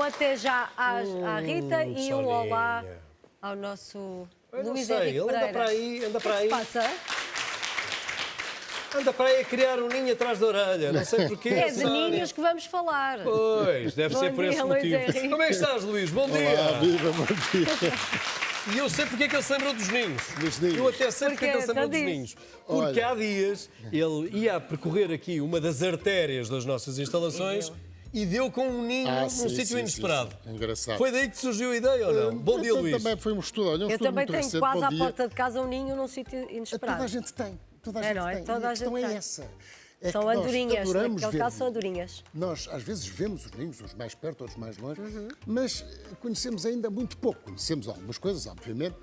Então até já à Rita e um olá ao nosso Luís Henrique ele Pereira. anda para aí, anda para O aí. que é que se passa? Anda para aí a criar um ninho atrás da orelha, não sei porquê. É de Sónia. ninhos que vamos falar. Pois, deve Bom ser por dia, esse Luís motivo. Henrique. Como é que estás, Luís? Bom dia. Olá, viva, bom dia. E eu sei porque é que ele se lembrou dos ninhos. Dos ninhos. Eu até sei porque é que ele se lembrou Então dos diz. ninhos. Porque Olha. há dias ele ia a percorrer aqui uma das artérias das nossas instalações e deu com um ninho num sim, sítio sim, inesperado. sim. Engraçado. Foi daí que surgiu a ideia ou não? Bom dia, Então, Luís. Também foi um estudo, olha, um Eu estudo também muito tenho recente. quase Bom à dia. porta de casa um ninho num sítio Toda inesperado. a gente tem. Toda a É, gente não é? tem. Toda E a a gente questão é tem. essa. É São que nós andorinhas, adoramos naquele ver caso são ninhos. andorinhas. Nós, às vezes, vemos os ninhos, uns mais perto, outros mais longe, mas conhecemos ainda muito pouco. Conhecemos algumas coisas, obviamente,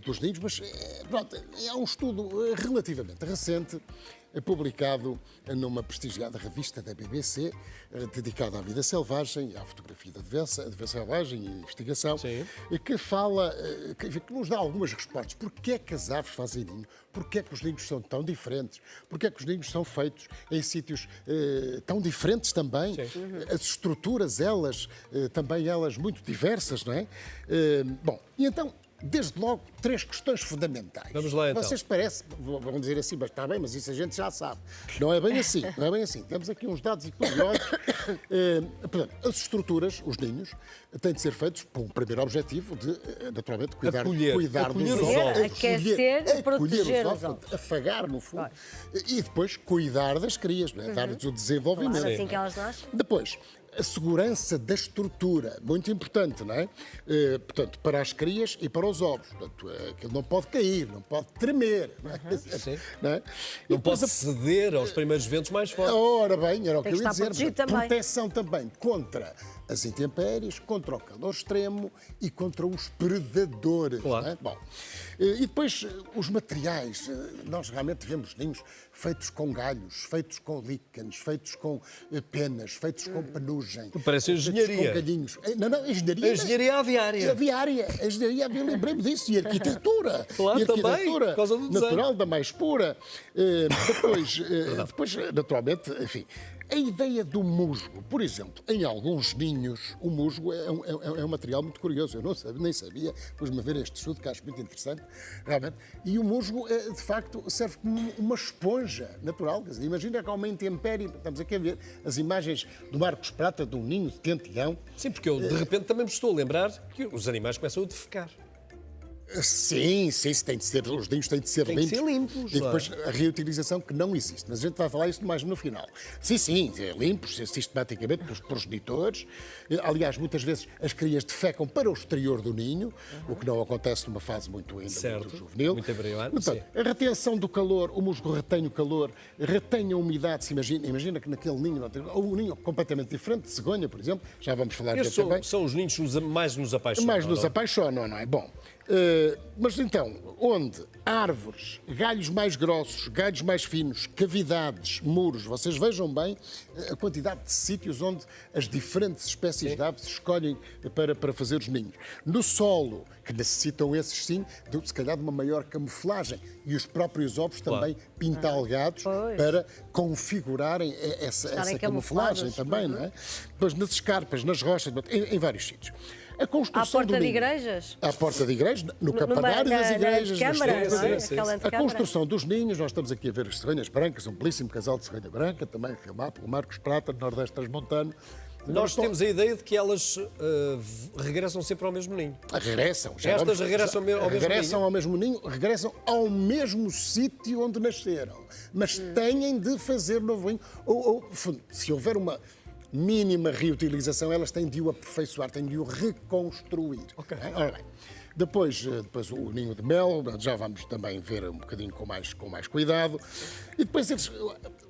dos ninhos, mas pronto, é um estudo relativamente recente, publicado numa prestigiada revista da BBC, dedicada à vida selvagem, à fotografia da vida selvagem e investigação, Sim. que fala, que nos dá algumas respostas. Porquê é que as aves fazem ninho? Porquê é que os ninhos são tão diferentes? Porquê é que os ninhos são feitos em sítios tão diferentes também? As estruturas, elas, também elas muito diversas, não é? Bom, e então, desde logo, três questões fundamentais. Vamos lá, então. Vocês parecem, vão dizer assim, mas está bem, mas isso a gente já sabe. Não é bem assim, não é bem assim. Temos aqui uns dados curiosos. Portanto, as estruturas, os ninhos, têm de ser feitos com um primeiro objetivo de, naturalmente, cuidar Acolher dos os ovos. Aquecer e proteger os ovos. afagar, no fundo, e depois cuidar das crias, não é? Dar-lhes o desenvolvimento. Claro, assim que elas nascem. Depois, a segurança da estrutura, muito importante, não é? Portanto, para as crias e para os ovos. Portanto, aquilo não pode cair, não pode tremer. Não é? Sim. Não é? E Não depois pode ceder aos primeiros ventos mais fortes. Ora bem, era o que Tem eu que ia estar dizer. protegido Portanto, também. proteção também contra as intempéries, contra o calor extremo e contra os predadores. Claro. Não é? Bom, e depois os materiais. Nós realmente vemos ninhos feitos com galhos, feitos com líquenes, feitos com penas, feitos com penugem. Parece engenharia. Feitos com galhinhos. Não, engenharia. Engenharia aviária. Aviária, a engenharia aviária, lembrei-me disso, e arquitetura. Claro, e também, arquitetura por causa do desenho. natural, da mais pura. Depois, naturalmente, enfim, a ideia do musgo, por exemplo, em alguns ninhos, o musgo é um material muito curioso. Eu não sabia, nem sabia, pus-me a ver este estudo, que acho muito interessante, realmente. E o musgo, de facto, serve como uma esponja natural. Quer dizer, imagina que há uma intempérie, estamos aqui a ver as imagens do Marcos Prata, de um ninho de tentilhão. Sim, porque eu de repente também me estou a lembrar que os animais começam a defecar. Sim, tem de ser, os ninhos têm de ser Tem que limpos. ser limpos, E depois a reutilização que não existe. Mas a gente vai falar isso mais no final. Sim, limpos sistematicamente pelos progenitores. Aliás, muitas vezes as crias defecam para o exterior do ninho, o que não acontece numa fase muito juvenil. Muito embrionário, Portanto, sim. a retenção do calor, o musgo retém o calor, retém a umidade. Imagina que naquele ninho, ou um ninho completamente diferente, de cegonha, por exemplo, já vamos falar Estes disso também. são os ninhos que mais nos apaixonam. Mais nos não? apaixonam, não é? Bom, mas então, onde árvores, galhos mais grossos, galhos mais finos, cavidades, muros, vocês vejam bem a quantidade de sítios onde as diferentes espécies de aves escolhem para fazer os ninhos. No solo, que necessitam esses sim, se calhar de uma maior camuflagem, e os próprios ovos também pintalgados para configurarem essa camuflagem camuflados. também, não é? Depois nas escarpas, nas rochas, em vários sítios. A À construção porta do de ninho. igrejas? À porta de igrejas, no campanário das igrejas. nas Câmara, torres. não é? sim, Aquela sim. A antecâmara. construção dos ninhos, nós estamos aqui a ver as cegonhas brancas, um belíssimo casal de cegonha branca, também filmado pelo Marcos Prata, no Nordeste Transmontano. Nós temos a ideia de que elas regressam sempre ao mesmo ninho. Regressam. Estas regressam ao mesmo regressam ninho? ao mesmo ninho, regressam ao mesmo sítio onde nasceram. Mas têm de fazer novo ninho. Ou, se houver uma mínima reutilização, elas têm de o aperfeiçoar, têm de o reconstruir. Ok. Ora bem, depois o ninho de mel, já vamos também ver um bocadinho com mais cuidado. E depois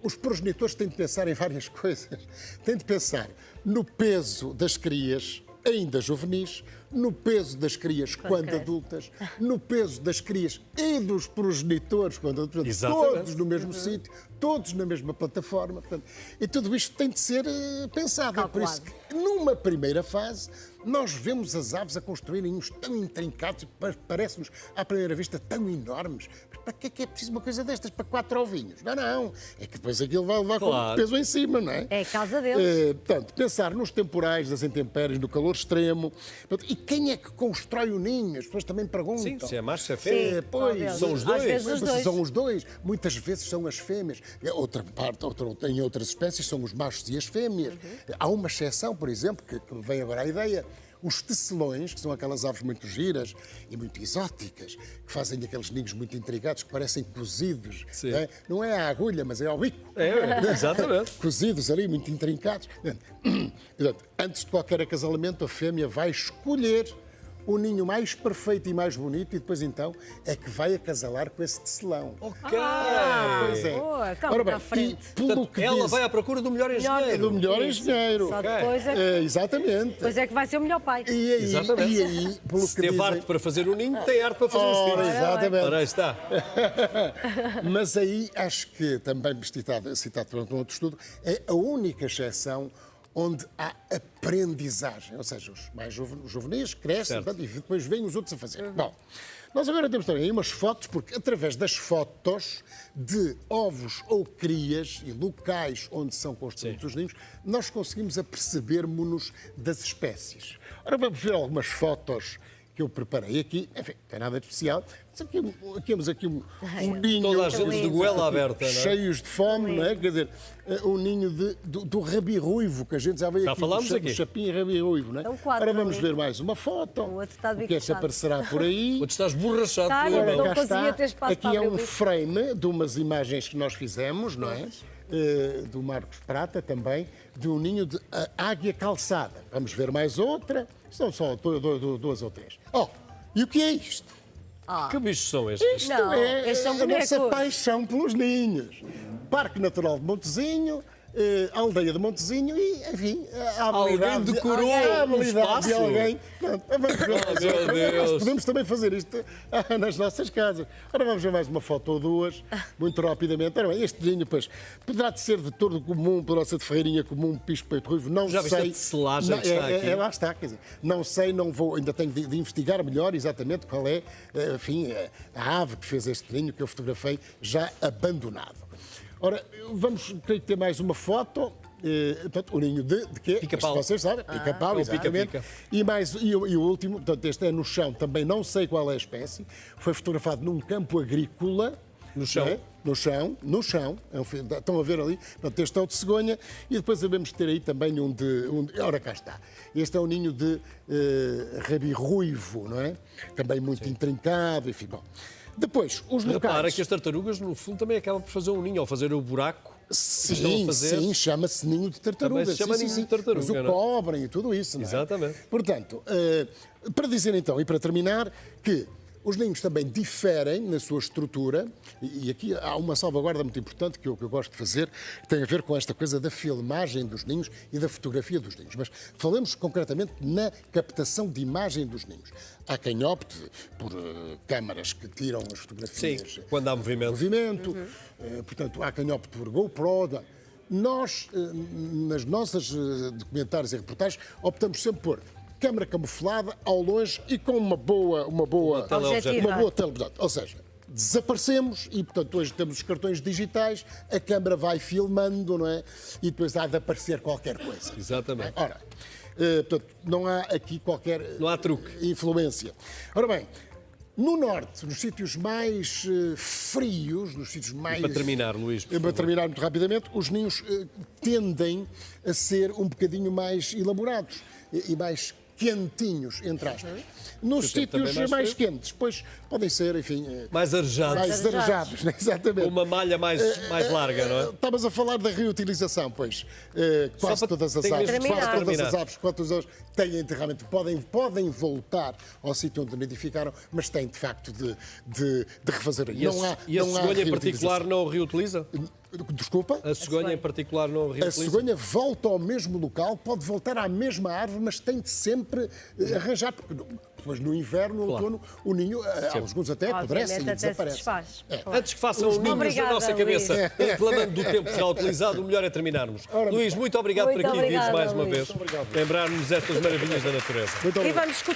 os progenitores têm de pensar em várias coisas. Têm de pensar no peso das crias, ainda juvenis, no peso das crias quando cresce. adultas, no peso das crias e dos progenitores quando adultas, Exatamente. todos no mesmo sítio, todos na mesma plataforma. Portanto, e tudo isto tem de ser pensado. É por isso que, numa primeira fase, nós vemos as aves a construírem ninhos tão intrincados e parece-nos, à primeira vista, tão enormes. Mas para que é preciso uma coisa destas? Para 4 ovinhos? Não, não. É que depois aquilo vai levar com peso em cima, não é? É a casa deles. Portanto, pensar nos temporais, das intempéries, no calor extremo. Portanto, e quem é que constrói o ninho? As pessoas também perguntam. Sim, se é macho, se é fêmea. Pois, São os dois. Às vezes os dois. São os dois. Muitas vezes são as fêmeas. Em outras espécies são os machos e as fêmeas. Há uma exceção, por exemplo, que me vem agora à ideia. Os tecelões, que são aquelas aves muito giras e muito exóticas, que fazem aqueles ninhos muito intrigados, que parecem cozidos. Sim. Não é à agulha, mas é ao bico. Exatamente. Cozidos ali, muito intrincados. Portanto, antes de qualquer acasalamento, a fêmea vai escolher o ninho mais perfeito e mais bonito e depois então é que vai acasalar com esse tecelão. Ok. Pois é. Boa, está Ora muito bem, à frente. e pelo Portanto, que ela diz, vai à procura do melhor engenheiro. do melhor Isso. engenheiro. Só depois é, Exatamente. depois é que vai ser o melhor pai. E aí, Exatamente. pelo Se que teve dizem... arte para fazer o ninho, tem arte para fazer os Ora, filhos. exatamente. Ora, aí está. Mas aí acho que também citado por um outro estudo, é a única exceção onde há aprendizagem, ou seja, os mais juvenis crescem portanto, e depois vêm os outros a fazer. Bom, nós agora temos também aí umas fotos, porque através das fotos de ovos ou crias e locais onde são construídos os ninhos, nós conseguimos apercebermos-nos das espécies. Ora, vamos ver algumas fotos que eu preparei aqui. Enfim, não tem nada de especial. Mas temos aqui um ninho... Toda a gente de goela aberta, não é? Cheios de fome, não é? Quer dizer, um ninho do rabirruivo, que a gente já veio Já aqui. falámos do aqui. chapim rabirruivo, não é? Então, quatro Agora vamos ali. ver mais uma foto. O outro está de bico que esta fechado. aparecerá por aí. Outro está esborrachado Está, pelo eu irmão. não Cá conseguia está. ter espaço Aqui para é abrir um o bico. frame de umas imagens que nós fizemos, não é? Do Marcos Prata também, de um ninho de águia calçada. Vamos ver mais outra. São só duas ou três. Oh, e o que é isto? Que bichos são estes? Isto Não, é estes são a nossa bonecos. paixão pelos ninhos. Parque Natural de Montezinho, Aldeia de Montezinho e, enfim, a habilidade, Alguém decorou a habilidade um espaço? de alguém. Pronto, vamos ver mais meu outra. Deus. Nós podemos também fazer isto nas nossas casas. Ora, vamos ver mais uma foto ou duas, muito rapidamente. Ora bem, este ninho, pois, poderá de ser de tordo comum, poderá ser de ferreirinha comum, pisco peito ruivo, não Já viste a sei. tecelagem Não, que está aqui? lá está, quer dizer, não sei, não vou, ainda tenho de investigar melhor exatamente qual é, enfim, a ave que fez este ninho que eu fotografei já abandonado. Ora, vamos ter mais uma foto. Portanto, o ninho de quê? Pica-pau. Vocês sabem, pica-pau, É o exatamente. pica-pica. E o último, portanto, este é no chão, também não sei qual é a espécie, foi fotografado num campo agrícola. No chão? não é? No chão. Estão a ver ali, portanto, este é o de cegonha, e depois devemos ter aí também ora, cá está. Este é o ninho de rabirruivo, não é? Também muito intrincado, enfim, bom. Depois, os locais... Repara que as tartarugas, no fundo, também acabam por fazer um ninho, ao fazer o buraco. estão a Sim, fazer. sim, chama-se ninho de tartaruga. Também se chama sim, ninho sim, de tartaruga, Mas o não é? cobrem e tudo isso, não é? Exatamente. Portanto, para dizer então, e para terminar, que os ninhos também diferem na sua estrutura, e aqui há uma salvaguarda muito importante que eu gosto de fazer, que tem a ver com esta coisa da filmagem dos ninhos e da fotografia dos ninhos. Mas falamos concretamente na captação de imagem dos ninhos. Há quem opte por câmaras que tiram as fotografias. Sim, quando há movimento. Portanto, há quem opte por GoPro. Nós, nas nossas documentários e reportagens, optamos sempre por câmara camuflada, ao longe e com uma boa teleobjetiva. Ou seja, desaparecemos e, portanto, hoje temos os cartões digitais, a câmara vai filmando, não é? E depois há de aparecer qualquer coisa. Exatamente. Ora, portanto, não há aqui qualquer Não há truque. influência. Ora bem, no norte, nos sítios mais frios, nos sítios mais... Para terminar, Luís, por Para favor. terminar muito rapidamente, os ninhos tendem a ser um bocadinho mais elaborados e mais quentinhos, entre aspas. Nos tempo também sítios mais mais frio. quentes, depois podem ser, enfim... Mais arejados. mais arejados, né? Exatamente. Com uma malha mais larga, não é? Estavas a falar da reutilização, pois. Quase para- todas as tenho aves, mesmo que quase todas terminar. as aves, quase todas as aves têm enterramento, podem voltar ao sítio onde nidificaram, mas têm de facto de refazer. E a cegonha em particular não o reutiliza? Desculpa? A cegonha em particular não A reutiliza? cegonha volta ao mesmo local, pode voltar à mesma árvore, mas tem de sempre arranjar. Porque depois no inverno, no outono, o ninho, alguns até apodrecem e Obviamente, até se desaparecem. desfaz. Antes que façam ninhos na Obrigada, nossa Luís. cabeça, reclamando do tempo já utilizado, o melhor é terminarmos. Luís, muito obrigado Muito por aqui vires obrigada, mais uma Luís. vez. Lembrar-nos estas maravilhas da natureza. Muito E obrigado. vamos escutar.